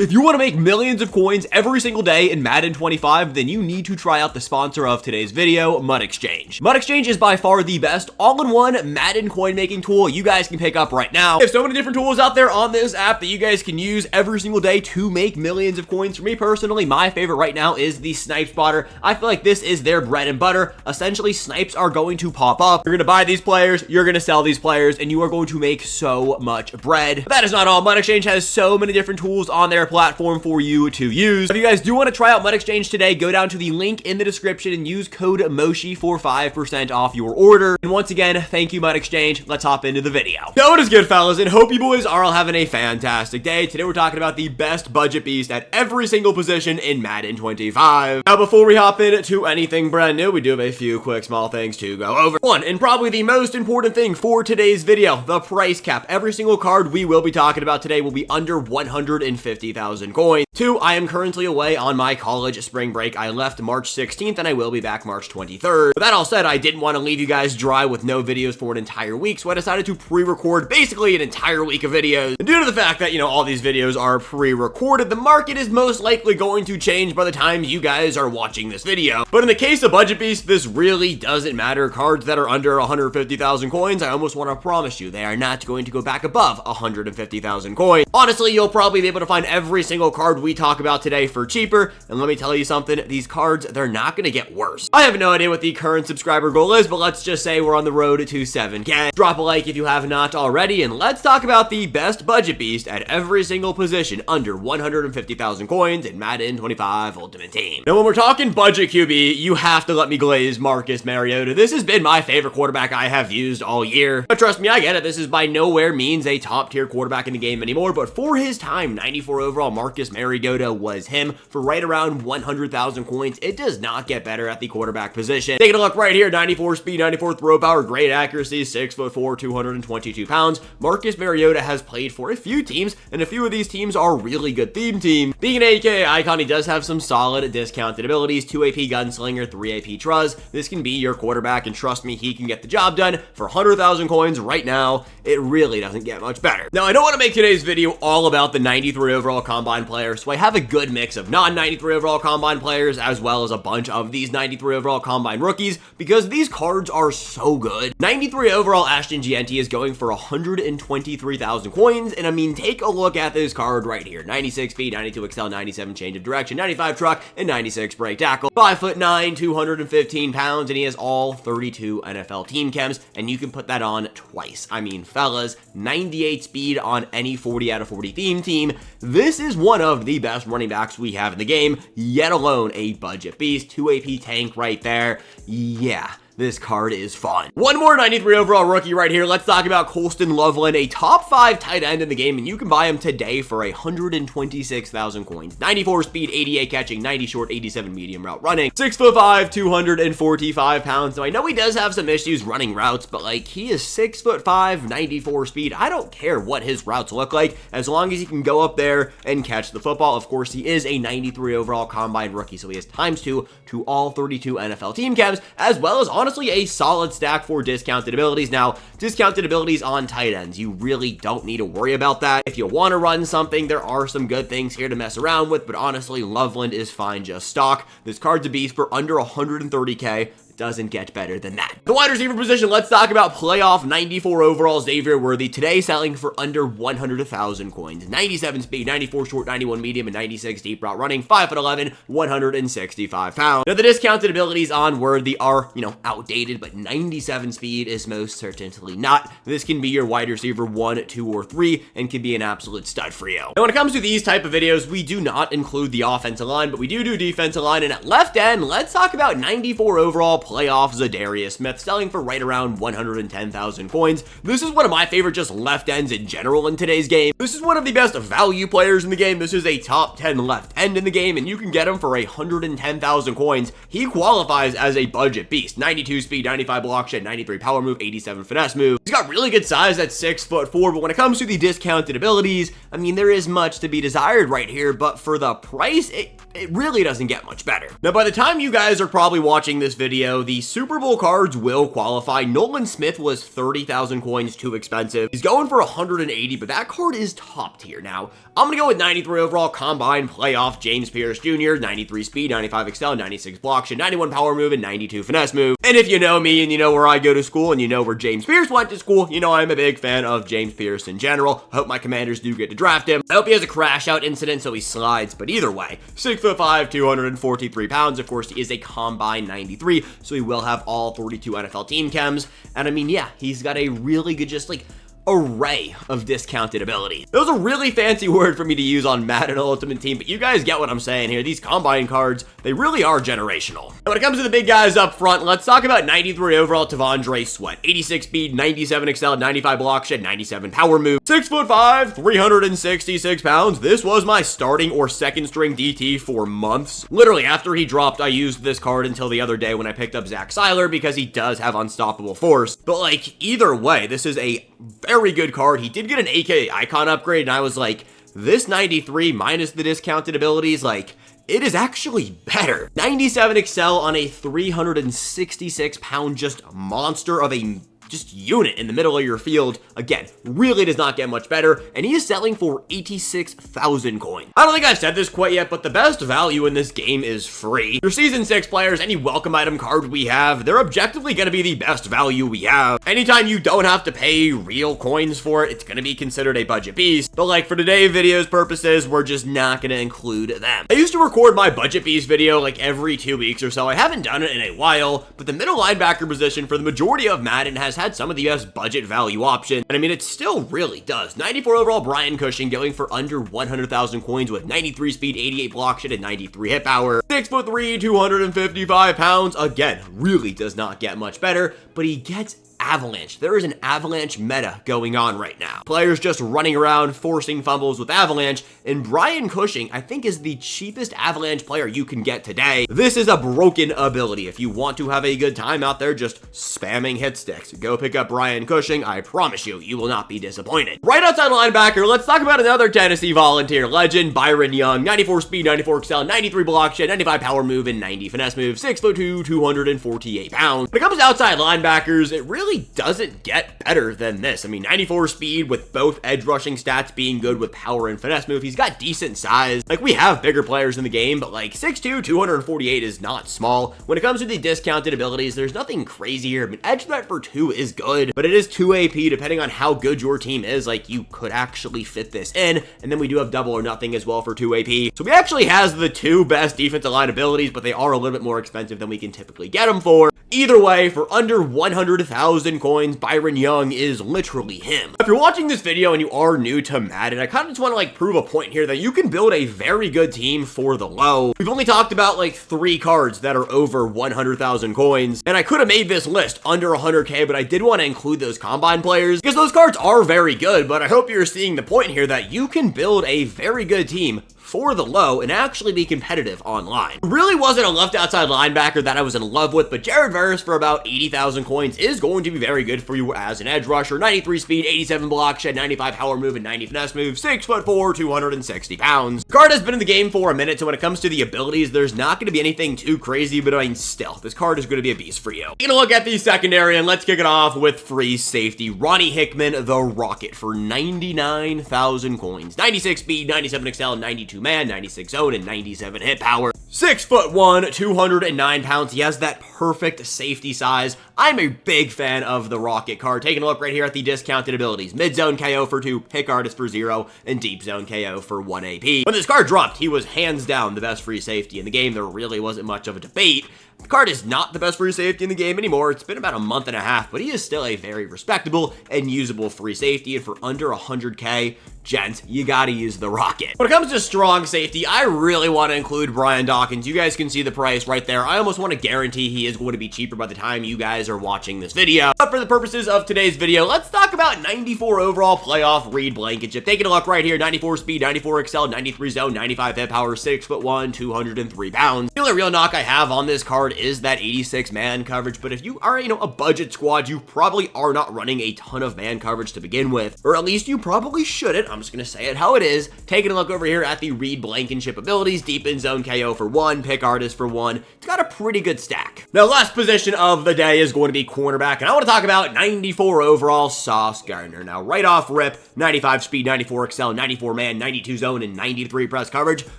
If you want to make millions of coins every single day in Madden 25, then you need to try out the sponsor of today's video, Mud Exchange. Mud Exchange is by far the best all-in-one Madden coin making tool you guys can pick up right now. There's so many different tools out there on this app that you guys can use every single day to make millions of coins. For me personally, my favorite right now is the Snipe Spotter. I feel like this is their bread and butter. Essentially, snipes are going to pop up. You're going to buy these players, you're going to sell these players, and you are going to make so much bread. But that is not all. Mud Exchange has so many different tools on their platform for you to use. If you guys do want to try out Mud Exchange today, go down to the link in the description and use code MOSHI for 5% off your order. And once again, thank you, Mud Exchange. Let's hop into the video. Yo, what is good, fellas? And hope you boys are all having a fantastic day. Today we're talking about the best budget beast at every single position in Madden 25. Now, before we hop into anything brand new, we do have a few quick small things to go over. One, and probably the most important thing for today's video, the price cap. Every single card we will be talking about today will be under 150,000 coins. 2, I am currently away on my college spring break. I left March 16th and I will be back March 23rd. With that all said, I didn't want to leave you guys dry with no videos for an entire week, so I decided to pre-record basically an entire week of videos. And due to the fact that, all these videos are pre-recorded, the market is most likely going to change by the time you guys are watching this video. But in the case of Budget Beast, this really doesn't matter. Cards that are under 150,000 coins, I almost want to promise you, they are not going to go back above 150,000 coins. Honestly, you'll probably be able to find every single card we talk about today for cheaper, and let me tell you something, these cards, they're not going to get worse. I have no idea what the current subscriber goal is, but let's just say we're on the road to 7K. Drop a like if you have not already, and let's talk about the best budget beast at every single position under 150,000 coins in Madden 25 Ultimate Team. Now, when we're talking budget QB, you have to let me glaze Marcus Mariota. This has been my favorite quarterback I have used all year. But trust me, I get it. This is by nowhere means a top tier quarterback in the game anymore, but for his time, 94 overall Marcus Mariota was him for right around 100,000 coins. It does not get better at the quarterback position. Taking a look right here, 94 speed, 94 throw power, great accuracy, 6'4", 222 pounds. Marcus Mariota has played for a few teams, and a few of these teams are really good theme teams. Being an AKA icon, he does have some solid discounted abilities, 2 AP gunslinger, 3 AP truz. This can be your quarterback, and trust me, he can get the job done for 100,000 coins right now. It really doesn't get much better. Now, I don't want to make today's video all about the 93 overall combine player, so I have a good mix of non-93 overall combine players as well as a bunch of these 93 overall combine rookies because these cards are so good. 93 overall Ashton Gianti is going for 123,000 coins, and I mean, take a look at this card right here. 96 speed, 92 excel, 97 change of direction, 95 truck, and 96 break tackle. 5'9", 215 pounds, and he has all 32 NFL team chems, and you can put that on twice. I mean, fellas, 98 speed on any 40 out of 40 theme team. This is one of the best running backs we have in the game, yet alone a budget beast. 2 AP tank right there. Yeah. This card is fun. One more 93 overall rookie right here. Let's talk about Colston Loveland, a top 5 tight end in the game, and you can buy him today for 126,000 coins. 94 speed, 88 catching, 90 short, 87 medium route running, 6'5", 245 pounds. Now, I know he does have some issues running routes, but he is 6'5", 94 speed. I don't care what his routes look like, as long as he can go up there and catch the football. Of course, he is a 93 overall combine rookie, so he has ×2 to all 32 NFL team chems, as well as honestly a solid stack for discounted abilities. Now, discounted abilities on tight ends, you really don't need to worry about that. If you want to run something, there are some good things here to mess around with, but honestly, Loveland is fine just stock. This card's a beast for under 130K. Doesn't get better than that. The wide receiver position, let's talk about playoff 94 overall Xavier Worthy, today selling for under 100,000 coins. 97 speed, 94 short, 91 medium, and 96 deep route running, 5'11", 165 pounds. Now, the discounted abilities on Worthy are, outdated, but 97 speed is most certainly not. This can be your wide receiver 1, 2, or 3, and can be an absolute stud for you. Now, when it comes to these type of videos, we do not include the offensive line, but we do defensive line, and at left end, let's talk about 94 overall playoff Zadarius Smith, selling for right around 110,000 coins. This is one of my favorite just left ends in general in today's game. This is one of the best value players in the game. This is a top 10 left end in the game, and you can get him for 110,000 coins. He qualifies as a budget beast. 92 speed, 95 block shed, 93 power move, 87 finesse move. He's got really good size at 6'4", but when it comes to the discounted abilities, I mean, there is much to be desired right here, but for the price, it really doesn't get much better. Now, by the time you guys are probably watching this video, So the Super Bowl cards will qualify. Nolan Smith was 30,000 coins too expensive. He's going for 180, but that card is top tier. Now, I'm going to go with 93 overall combine playoff James Pierce Jr., 93 speed, 95 excel, 96 block, 91 power move, and 92 finesse move. And if you know me and you know where I go to school and you know where James Pierce went to school, you know I'm a big fan of James Pierce in general. I hope my Commanders do get to draft him. I hope he has a crash out incident so he slides, but either way, 6'5", 243 pounds. Of course, he is a combine 93, so he will have all 42 NFL team chems. And I mean, yeah, he's got a really good, just like, array of discounted ability. That was a really fancy word for me to use on Madden Ultimate Team, but you guys get what I'm saying here. These combine cards, they really are generational. And when it comes to the big guys up front, let's talk about 93 overall T'Vondre Sweat, 86 speed, 97 excel, 95 block shed, 97 power move, 6'5", 366 pounds. This was my starting or second string DT for months. Literally after he dropped, I used this card until the other day when I picked up Zach Seiler because he does have unstoppable force. But like either way, this is a very good card. He did get an AK icon upgrade, and I was like, this 93 minus the discounted abilities, like, it is actually better. 97 excel on a 366 pound just monster of a just unit in the middle of your field. Again, really does not get much better, and he is selling for 86,000 coins. I don't think I've said this quite yet, but the best value in this game is free. Your Season 6 players, any welcome item card we have, they're objectively going to be the best value we have. Anytime you don't have to pay real coins for it, it's going to be considered a budget piece, but like for today's video's purposes, we're just not going to include them. I used to record my budget piece video like every 2 weeks or so. I haven't done it in a while, but the middle linebacker position for the majority of Madden has had some of the best budget value options, and I mean, it still really does. 94 overall Brian Cushing going for under 100,000 coins with 93 speed, 88 block shed, and 93 hit power. 6'3", 255 pounds. Again, really does not get much better, but he gets Avalanche. There is an Avalanche meta going on right now. Players just running around forcing fumbles with Avalanche, and Brian Cushing, I think, is the cheapest Avalanche player you can get today. This is a broken ability. If you want to have a good time out there just spamming hit sticks, go pick up Brian Cushing. I promise you, you will not be disappointed. Right outside linebacker, let's talk about another Tennessee Volunteer legend, Byron Young. 94 speed, 94 excel, 93 block shed, 95 power move, and 90 finesse move. 6'2", 248 pounds. When it comes to outside linebackers, it really doesn't get better than this. I mean, 94 speed with both edge rushing stats being good with power and finesse move. He's got decent size. Like, we have bigger players in the game, but like 6'2", 248 is not small. When it comes to the discounted abilities, there's nothing crazy here. I mean, edge threat for 2 is good, but it is 2 AP. Depending on how good your team is, like, you could actually fit this in. And then we do have double or nothing as well for 2 AP. So he actually has the 2 best defensive line abilities, but they are a little bit more expensive than we can typically get them for. Either way, for under 100,000 coins, Byron Young is literally him. If you're watching this video and you are new to Madden, I kind of just want to like prove a point here that you can build a very good team for the low. We've only talked about like 3 cards that are over 100,000 coins, and I could have made this list under 100K, but I did want to include those combine players because those cards are very good, but I hope you're seeing the point here that you can build a very good team for the low and actually be competitive online. Really wasn't a left outside linebacker that I was in love with, but Jared Verse for about 80,000 coins is going to be very good for you as an edge rusher. 93 speed, 87 block shed, 95 power move, and 90 finesse move. 6'4", 260 pounds. The card has been in the game for a minute, so when it comes to the abilities, there's not going to be anything too crazy, but I mean, still, this card is going to be a beast for you. Taking a look at the secondary, and let's kick it off with free safety. Ronnie Hickman, the Rocket, for 99,000 coins. 96 speed, 97 excel, 92 man, 96 zone, and 97 hit power. 6'1", 209 pounds. He has that perfect safety size. I'm a big fan of the Rocket card. Taking a look right here at the discounted abilities. Mid-zone KO for 2, pick artist for 0, and deep zone KO for 1 AP. When this card dropped, he was hands down the best free safety in the game. There really wasn't much of a debate. The card is not the best free safety in the game anymore. It's been about a month and a half, but he is still a very respectable and usable free safety, and for under 100K, gents, you gotta use the Rocket. When it comes to strong safety, I really want to include Brian Dawkins. You guys can see the price right there. I almost want to guarantee he is going to be cheaper by the time you guys are watching this video. But for the purposes of today's video, let's talk about 94 overall playoff Reed Blankenship. Taking a look right here, 94 speed, 94 excel, 93 zone, 95 hit power, 6'1", 203 pounds. The only real knock I have on this card guard is that 86 man coverage, but if you are, a budget squad, you probably are not running a ton of man coverage to begin with, or at least you probably shouldn't. I'm just going to say it how it is. Taking a look over here at the Reed Blankenship abilities, deep in zone KO for 1, pick artist for 1. It's got a pretty good stack. Now, last position of the day is going to be cornerback, and I want to talk about 94 overall Sauce Gardner. Now, right off rip, 95 speed, 94 excel, 94 man, 92 zone, and 93 press coverage.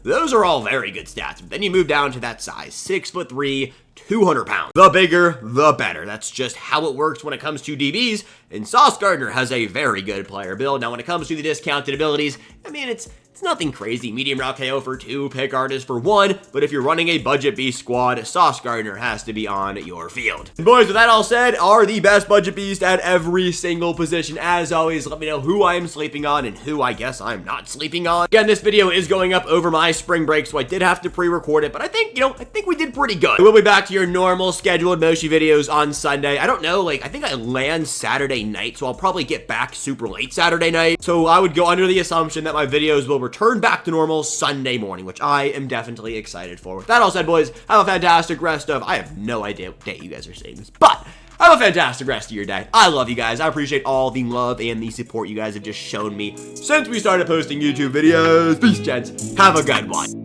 Those are all very good stats. But then you move down to that size, 6'3", 200 pounds. The bigger, the better. That's just how it works when it comes to DBs, and Sauce Gardner has a very good player build. Now, when it comes to the discounted abilities, I mean, it's nothing crazy. Medium route KO for 2, pick artist for 1, but if you're running a budget beast squad, Sauce Gardner has to be on your field. And boys, with that all said, are the best budget beast at every single position. As always, let me know who I am sleeping on and who I guess I'm not sleeping on. Again, this video is going up over my spring break, so I did have to pre-record it, but I think, I think we did pretty good. We'll be back to your normal scheduled Moshi videos on Sunday. I don't know, I think I land Saturday night, so I'll probably get back super late Saturday night. So I would go under the assumption that my videos will return back to normal Sunday morning, which I am definitely excited for. With that all said, boys, have a fantastic rest of, I have no idea what day you guys are seeing this, but have a fantastic rest of your day. I love you guys. I appreciate all the love and the support you guys have just shown me since we started posting YouTube videos. Peace, gents. Have a good one.